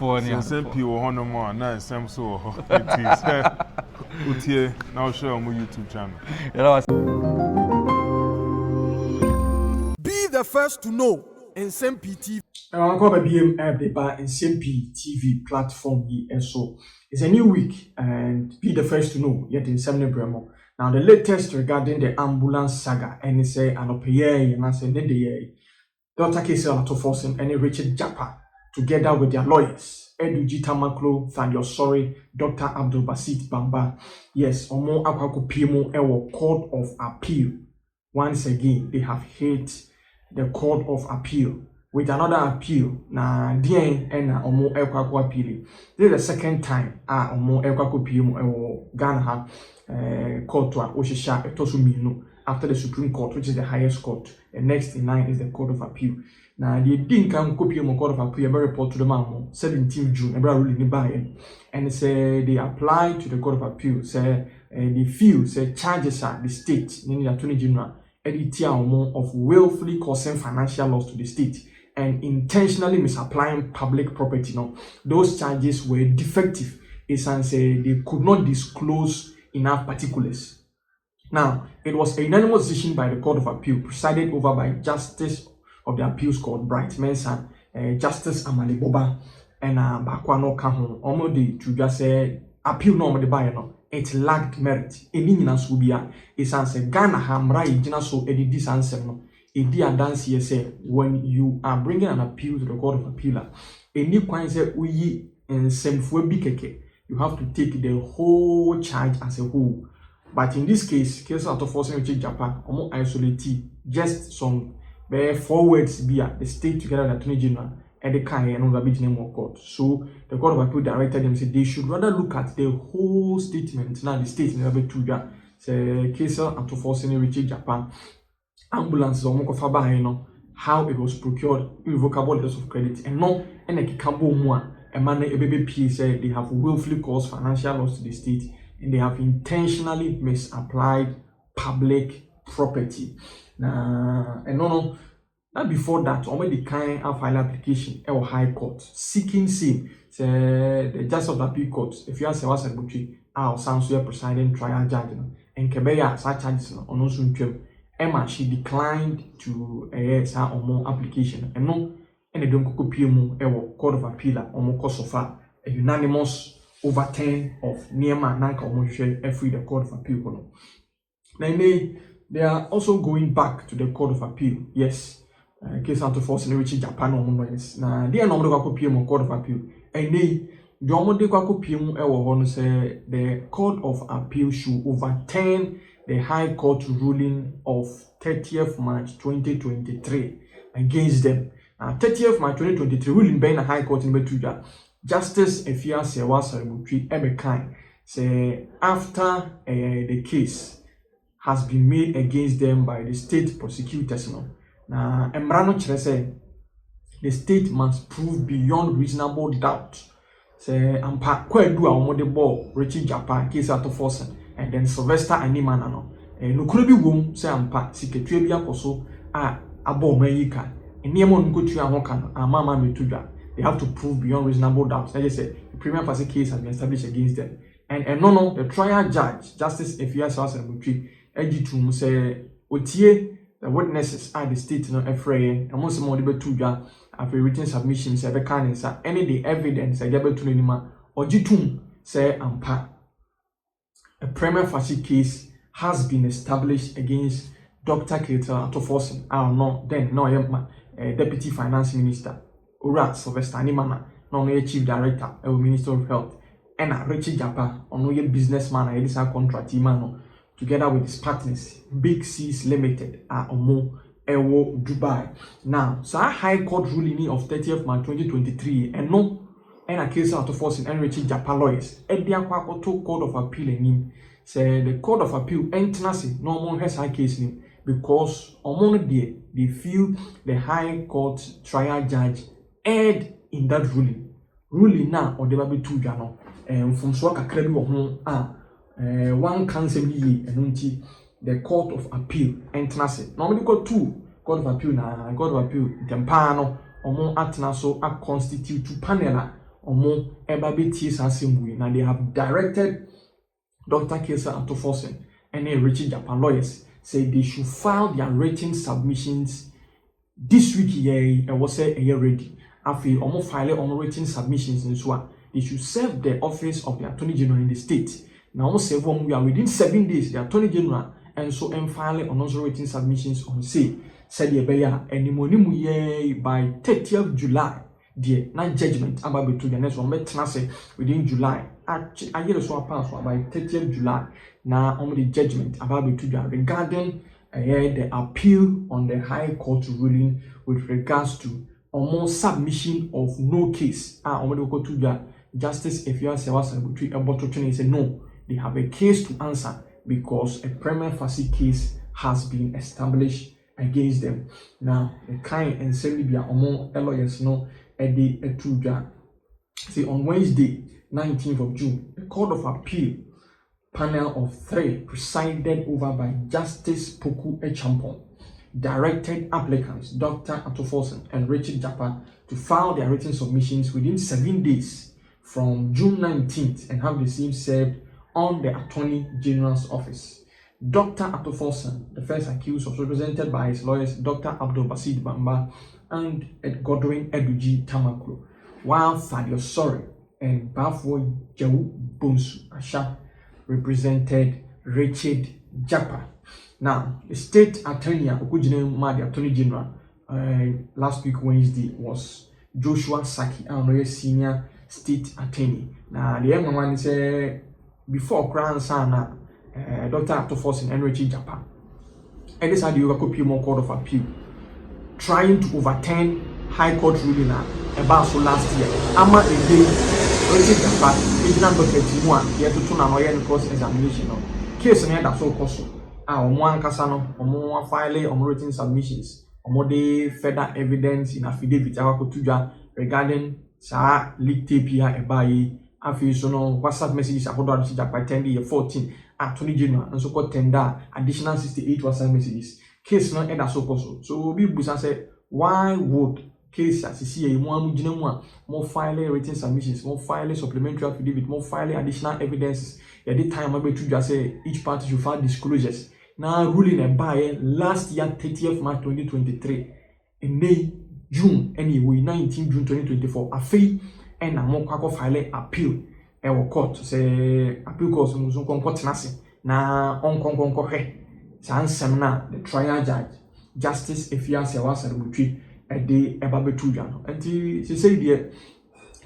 for Nsem-Pii will honor more, now Nsem so it is. Utie, now share on my YouTube channel. Be the first to know Nsem-Pii TV. I'm going to be Nsem-Pii TV platform here. So it's a new week and be the first to know yet in Nsem-Pii. Now the latest regarding the ambulance saga and say an opeye and I say Dr. Jakpa and Ato Forson and Richard Jakpa together with their lawyers Edu Jitamaklo, Thanyo Sorry, Dr. Abdul Basit Bamba. Yes, Omo Akwako Pimo Ewo Court of Appeal. Once again, they have hit the Court of Appeal with another appeal. Na DN and Omo Ekwako appeal. This is the second time Omo Ekwako Pimo Ewo Ghana court to Oshisha Etosumino after the Supreme Court, which is the highest court. And next in line is the Court of Appeal. Now, they didn't come copy of Court of Appeal, a report to the Mammo, 17th June, a ruling by and say they applied to the Court of Appeal, say they feel, say charges are the state, namely the Attorney General, Editiamo of willfully causing financial loss to the state and intentionally misapplying public property. No, those charges were defective. It's and say they could not disclose enough particulars. Now, it was a unanimous decision by the Court of Appeal, presided over by Justice of the Appeals Court, Bright Mensah, Justice Amali Boba, and Bakwano Kahon. Almost to just say appeal no the buyer no. It lacked merit. Enina subia is answer Ghana Hamra Ijina so edit answer no. Edia dance here say when you are bringing an appeal to the Court of Appeal, any point say we Nsem-Pii bikeke, you have to take the whole charge as a whole. But in this case Ato Forson Richard Jakpa, almost isolate just some 4 words be the state together with the Attorney General and the Kai and the name of court. So the Court of Appeal directed them said they should rather look at the whole statement. Now the state never to that say Ato Forson Richard Jakpa ambulance how it was procured, irrevocable letters of credit, and no and a Kikambo Mua, a man a baby P said they have willfully caused financial loss to the state and they have intentionally misapplied public property. And no, not before that, already kind of file application or High Court seeking same. Say the Justice of the Appeal Court, if you ask us about our sounds we presiding trial judge and Kebeya such charges on also Emma she declined to a more application and no and they don't copy mu Court of Appeal or more cost of a unanimous overturn of Niema Nanka Omoshwe every the Court of Appeal. Now they are also going back to the Court of Appeal. Yes, case Ato Forson Richard Jakpa no lawyers. Now they are not going to copy mu Court of Appeal. And they don't de copy mu say the Court of Appeal should overturn the High Court ruling of 30th March 2023 against them. 30th March 2023 ruling by the High Court in Betuja. Justice Efia Sewa Sarimutri Ebekai say after the case has been made against them by the state prosecutors. Now, Emrano Chere the state must prove beyond reasonable doubt. Say ampa kwedu a omo de ball Richard Jakpa case Ato Forson and then Sylvester Animana no. No kuro bi wom say ampa siketwe bi akoso a abo mayika. Eniemo nkotua ho kan amama metudwa. They have to prove beyond reasonable doubt. Like I said, the prima facie case has been established against them. And no, the trial judge, Justice Efia Sarimutri, Ejitum say, Otie, the witnesses are the state no afraid, and most more able to after written submissions, every kind of any the evidence I get to Nima, or Jitum say ampa. A prima facie case has been established against Dr. Ato Forson. I don't know, then no, I am Deputy Finance Minister. Ura Sylvester Animana, no Chief Director, Minister of Health, and Richard Jakpa, no businessman, a contract man, together with his partners, Big C's Limited, Omo, Ewo, Dubai. Now, so a High Court ruling of 30th March 2023, and no, and a case Ato Forson and Richard Jakpa lawyers, and the Aquaco Court of Appeal in him, say the Court of Appeal enters no more has high case in because among they feel the High Court trial judge erred in that ruling now or the baby two jano from swaka krebi wo ho one council yi enunti the Court of Appeal entnase normally got two Court of Appeal na Court of Appeal tempa no omo atna so a constitute two panel omo eba beti sasimwe. Now they have directed Dr. Jakpa and Ato Forson and Richard Jakpa lawyers say they should file their written submissions this week here and was say a year ready. After omo file on written submissions in so they should serve the office of the Attorney General in the state. Now almost 7 we are within 7 days the Attorney General and so file on those written submissions on say said the beya and the by 30th July the not judgment about between the next one within July. I hear so pass by 30th July. Now on the judgment about between regarding the appeal on the High Court ruling with regards to almost submission of no case. Go to the Justice if you are say no, they have a case to answer because a prima facie case has been established against them. Now the kind and Nsem-Pii among lawyers no Eddie Etuja. See on Wednesday, 19th of June, the Court of Appeal panel of 3 presided over by Justice Poku Echampong directed applicants Dr. Ato Forson and Richard Jakpa to file their written submissions within 7 days from June 19th and have the same served on the Attorney General's office. Dr. Ato Forson, the first accused, was represented by his lawyers Dr. Abdul Basid Bamba and Godwin Eduji Tamaklo, while Fadio Sori and Bafo Jau Bonsu Asha represented Richard Jakpa. Now, the state attorney, the Attorney General, last week Wednesday was Joshua Saki, our senior state attorney. Now, the young man said before Crown Sana, Dr. Ato Forson and Richard Jakpa, and this had the Court of Appeal trying to overturn High Court ruling about so last year. Ama a day, Richard Jakpa, Regional Doctor T1, here to turn an cross examination. Case in that so cost. One Casano, or file on written submissions, or de further evidence in affidavit regarding Sa leak tape here a buy. After WhatsApp messages I hold on to Jakpa 10 14 Attorney General and so called tender additional 68 WhatsApp messages. Case no end so possible. So we busa say why would case as you see more file written submissions, more file supplementary affidavit, more file additional evidences. At the time I to just say each party should file disclosures. Now ruling a buy last year 30th March 2023 in May June anyway 19 June 2024 a fee and a more file appeal court say appeal court so court na on the trial judge Justice Efia Sewasa Butri a day Ebabetujan and she said there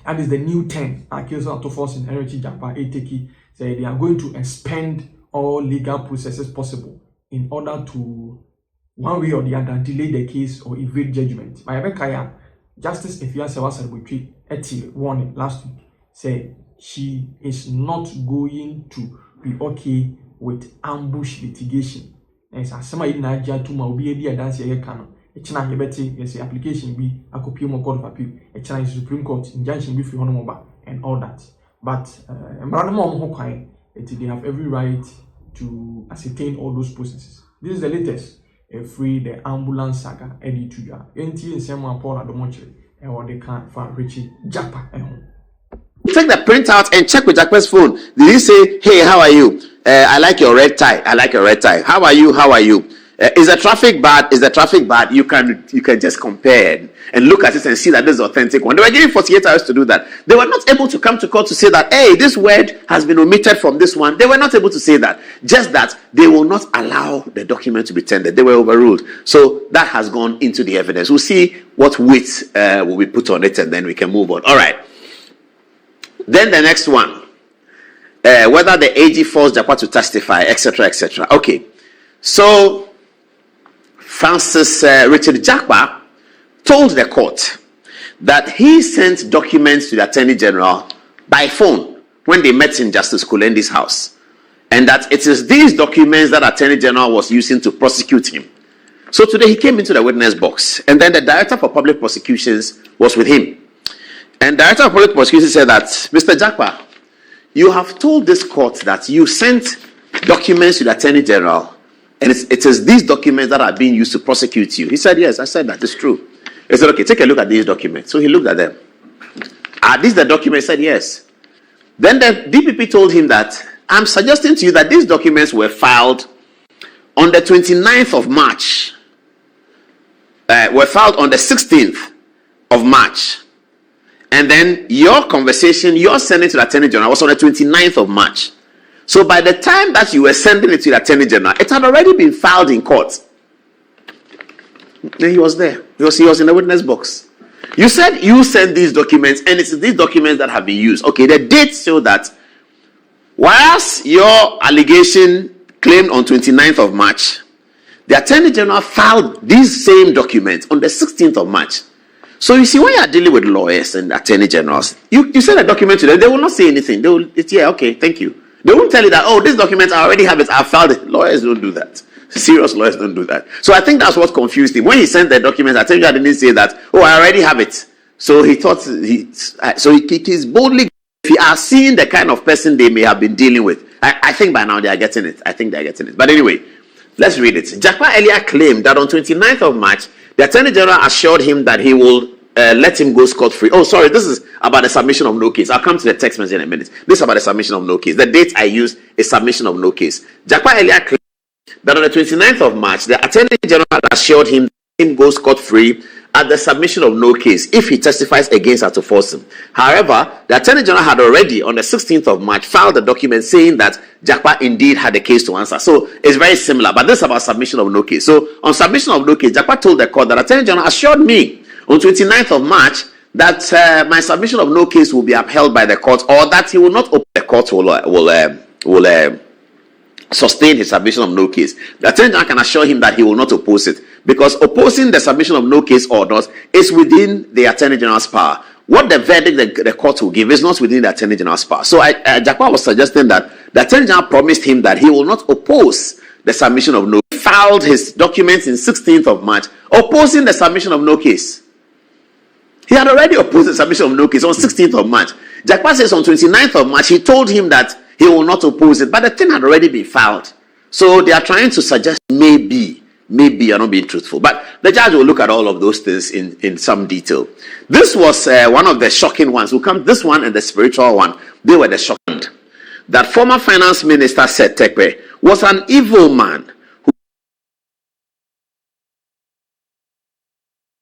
that is the new 10 accused Ato Forson and Richard Jakpa Eteki say they are going to expend all legal processes possible in order to one way or the other delay the case or evade judgment. My Bekaya, Justice Efia Sewasa Butri Eti warning last week said she is not going to be okay with ambush litigation. And so some in Nigeria to my be a dance here canon. A China Yabeti, yes, application be a copy of Court of Appeal, a Chinese Supreme Court, injunction be free honorable and all that. But they have every right to ascertain all those processes. This is the latest. Free the ambulance saga Eddie Tuja. NT and Samuel Paul Adomoche and what they can't find Richard Jakpa at home. Take the printout and check with Jakpa's phone. Did he say, "Hey, how are you? I like your red tie. I like your red tie. How are you? How are you? Is the traffic bad? Is the traffic bad?" You can just compare and look at it and see that this is authentic one. They were given 48 hours to do that. They were not able to come to court to say that, hey, this word has been omitted from this one. They were not able to say that. Just that they will not allow the document to be tendered. They were overruled. So that has gone into the evidence. We'll see what weight will be put on it and then we can move on. All right. Then the next one. Whether the AG forced Jakpa to testify, etc., etc. Okay. So Francis Richard Jakpa told the court that he sent documents to the Attorney General by phone when they met in Justice Kulendi's house, and that it is these documents that Attorney General was using to prosecute him. So today he came into the witness box, and then the Director for Public Prosecutions was with him. And Director of Public Prosecutions said that, Mr. Jakpa, you have told this court that you sent documents to the Attorney General, and it is these documents that are being used to prosecute you. He said, yes, I said that. It's true. He said, okay, take a look at these documents. So he looked at them. Are these the documents? He said, yes. Then the DPP told him that, I'm suggesting to you that these documents were filed on the 29th of March. Were filed on the 16th of March. And then your conversation, your sending to the Attorney General was on the 29th of March. So by the time that you were sending it to the Attorney General, it had already been filed in court. Then he was there. He was in the witness box. You said you sent these documents, and it's these documents that have been used. Okay, the dates show that whilst your allegation claimed on 29th of March, the Attorney General filed these same documents on the 16th of March. So you see, when you are dealing with lawyers and Attorney Generals, you send a document to them, they will not say anything. They will, yeah, okay, thank you. They won't tell you that, oh, this document, I already have it, I filed it. Lawyers don't do that. Serious lawyers don't do that. So I think that's what confused him. When he sent the document, Attorney General didn't say that, oh, I already have it. So he thought, he's boldly, if you are seeing the kind of person they may have been dealing with, I think by now they are getting it. I think they are getting it. But anyway, let's read it. Jakpa earlier claimed that on 29th of March, the Attorney General assured him that he will let him go scot-free. Oh, sorry, this is about the submission of no case. I'll come to the text message in a minute. This is about the submission of no case. The date I use is submission of no case. Jakpa earlier claimed that on the 29th of March, the Attorney General assured him that him go scot-free at the submission of no case if he testifies against Ato Forson. However, the Attorney General had already, on the 16th of March, filed a document saying that Jakpa indeed had a case to answer. So it's very similar, but this is about submission of no case. So on submission of no case, Jakpa told the court that Attorney General assured me on 29th of March that my submission of no case will be upheld by the court, or that he will not open the court will sustain his submission of no case. The Attorney General can assure him that he will not oppose it, because opposing the submission of no case or not is within the Attorney General's power. What the verdict the court will give is not within the Attorney General's power. So Jakpa was suggesting that the Attorney General promised him that he will not oppose the submission of no case. He filed his documents in 16th of March opposing the submission of no case. He had already opposed the submission of no case on 16th of March. Jakpa says on 29th of March, he told him that he will not oppose it, but the thing had already been filed. So they are trying to suggest maybe you're not being truthful. But the judge will look at all of those things in some detail. This was one of the shocking ones. This one and the spiritual one, they were the shocking. That former finance minister Nsem-Pii was an evil man.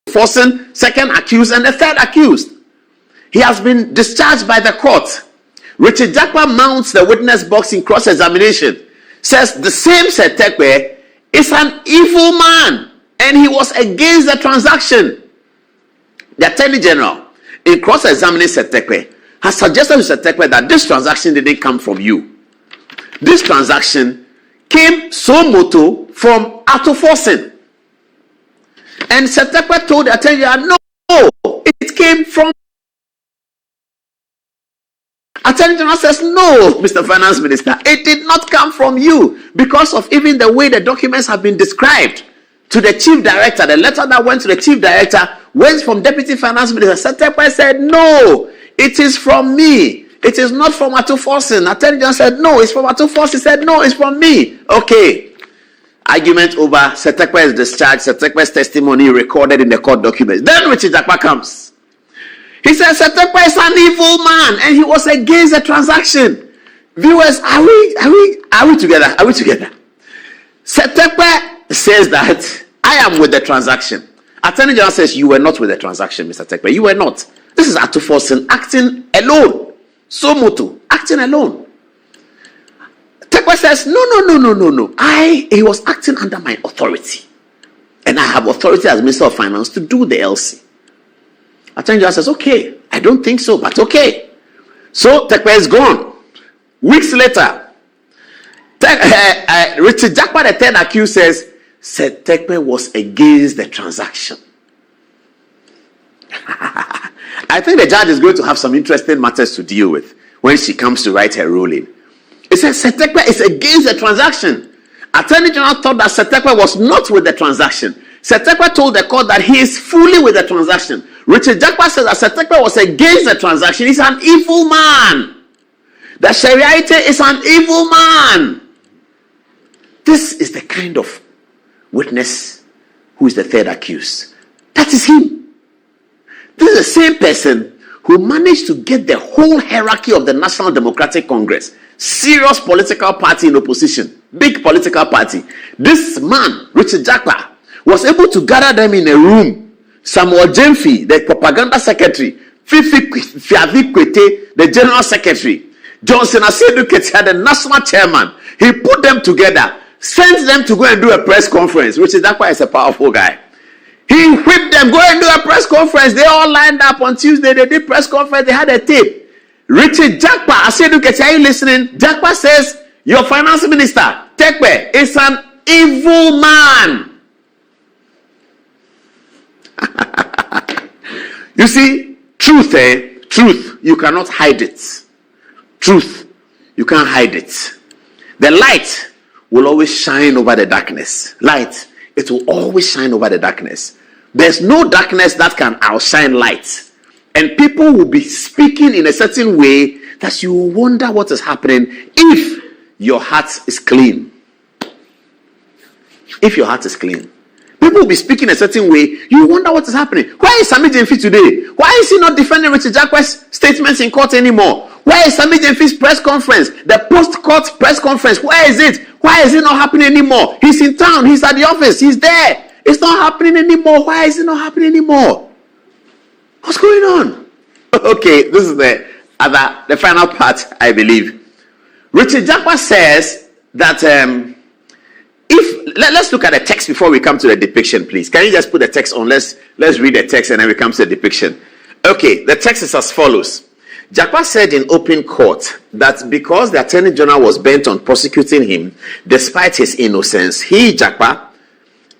Forson, second accused, and the third accused. He has been discharged by the court. Richard Jakpa mounts the witness box in cross-examination. Says the same Nsem-Pii is an evil man and he was against the transaction. The Attorney General, in cross-examining Nsem-Pii, has suggested to Nsem-Pii that this transaction didn't come from you. This transaction came so moto from Ato Forson. And Nsem-Pii told the Attorney General, no, it came from. Attorney General says, no, Mr. Finance Minister, it did not come from you, because of even the way the documents have been described to the Chief Director. The letter that went to the Chief Director went from Deputy Finance Minister. Nsem-Pii said, no, it is from me. It is not from Ato Forson. Attorney General said, no, it's from Ato Forson. He said, no, it's from me. Okay. Argument over. Nsem-Pii is discharged. Nsem-Pii's testimony recorded in the court documents. Then Richard Jakpa comes. He says Nsem-Pii is an evil man and he was against the transaction. Viewers, are we together? Are we together? Nsem-Pii says that I am with the transaction. Attorney General says you were not with the transaction, Mr. Nsem-Pii. You were not. This is Ato Forson acting alone. So moto, acting alone. Nsem-Pii says, no. He was acting under my authority. And I have authority as Minister of Finance to do the LC. Attorney General says, okay, I don't think so, but okay. So Nsem-Pii is gone. Weeks later, Richard Jakpa, the third accused, says Nsem-Pii was against the transaction. I think the judge is going to have some interesting matters to deal with when she comes to write her ruling. It says Nsem-Pii is against the transaction. Attorney General thought that Nsem-Pii was not with the transaction. Nsem-Pii told the court that he is fully with the transaction. Richard Jakpa says that Nsem-Pii was against the transaction. He's an evil man. The Shariaite is an evil man. This is the kind of witness who is the third accused. That is him. This is the same person who managed to get the whole hierarchy of the National Democratic Congress, serious political party in opposition, big political party. This man, Richard Jakpa, was able to gather them in a room. Samuel Nsem-Pii, the propaganda secretary, Fifi Kwete, the general secretary, Johnson Asedu Ketia, the national chairman. He put them together, sent them to go and do a press conference. Richard Jakpa is a powerful guy. He whipped them, go and do a press conference. They all lined up on Tuesday. They did press conference. They had a tape. Richard Jakpa, Asedu Ketia, are you listening? Jakpa says, your finance minister, Tekpe, is an evil man. You see, truth, you cannot hide it. Truth, you can't hide it. The light will always shine over the darkness. Light, it will always shine over the darkness. There's no darkness that can outshine light. And people will be speaking in a certain way that you will wonder what is happening if your heart is clean. If your heart is clean. People will be speaking a certain way. You wonder what is happening. Why is Nsem-Pii today? Why is he not defending Richard Jakpa's statements in court anymore? Why is Nsem-Pii's press conference, the post-court press conference, where is it? Why is it not happening anymore? He's in town. He's at the office. He's there. It's not happening anymore. Why is it not happening anymore? What's going on? Okay, this is the final part, I believe. Richard Jakpa says that let's look at the text before we come to the depiction, please. Can you just put the text on? Let's read the text and then we come to the depiction. Okay, the text is as follows. Jakpa said in open court that because the Attorney General was bent on prosecuting him despite his innocence, he, Jakpa,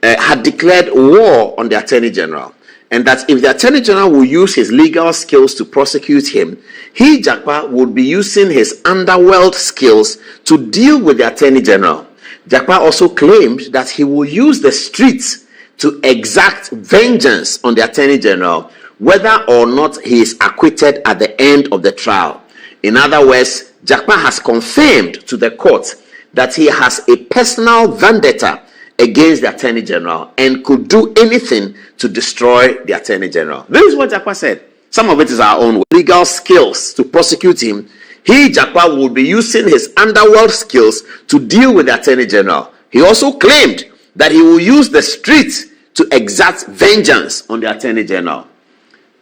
had declared war on the Attorney General. And that if the Attorney General will use his legal skills to prosecute him, he, Jakpa, would be using his underworld skills to deal with the Attorney General. Jakpa also claimed that he will use the streets to exact vengeance on the Attorney General, whether or not he is acquitted at the end of the trial. In other words, Jakpa has confirmed to the court that he has a personal vendetta against the Attorney General and could do anything to destroy the Attorney General. This is what Jakpa said. Some of it is our own legal skills to prosecute him. He, Jakpa, would be using his underworld skills to deal with the Attorney General. He also claimed that he will use the streets to exact vengeance on the Attorney General.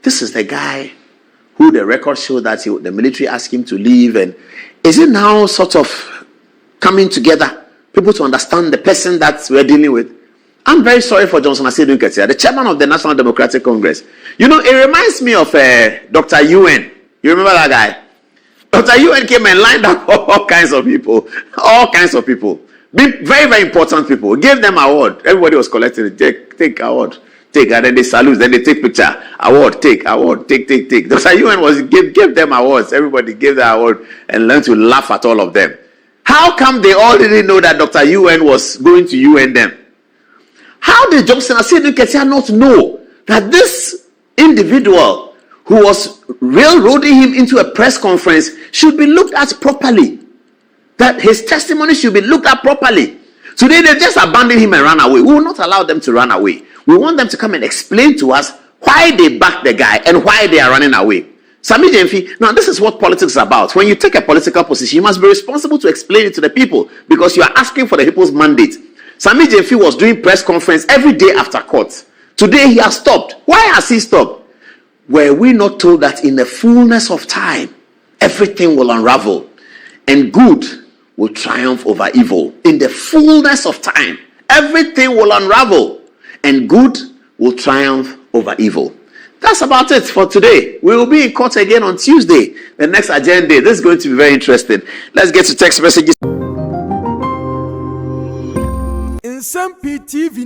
This is the guy who the record showed that the military asked him to leave. And is it now sort of coming together? People to understand the person that we're dealing with. I'm very sorry for Johnson Asedu Ketia, the chairman of the National Democratic Congress. You know, it reminds me of Dr. UN. You remember that guy? Dr. UN came and lined up all kinds of people. All kinds of people. Very, very important people. Gave them award. Everybody was collecting it. Take award. Take. And then they salute. Then they take picture. Award. Take. Award. Take. Dr. UN gave them awards. Everybody gave the award and learned to laugh at all of them. How come they all didn't know that Dr. UN was going to UN them? How did Johnson Asedu Ketia not know that this individual who was railroading him into a press conference should be looked at properly? That his testimony should be looked at properly. Today they just abandoned him and ran away. We will not allow them to run away. We want them to come and explain to us why they backed the guy and why they are running away. Nsem-Pii, now this is what politics is about. When you take a political position, you must be responsible to explain it to the people because you are asking for the people's mandate. Nsem-Pii was doing press conference every day after court. Today he has stopped. Why has he stopped? Were we not told that in the fullness of time, everything will unravel and good will triumph over evil? In the fullness of time, everything will unravel and good will triumph over evil. That's about it for today. We will be in court again on Tuesday, the next agenda. This is going to be very interesting. Let's get to text messages. Nsem-Pii TV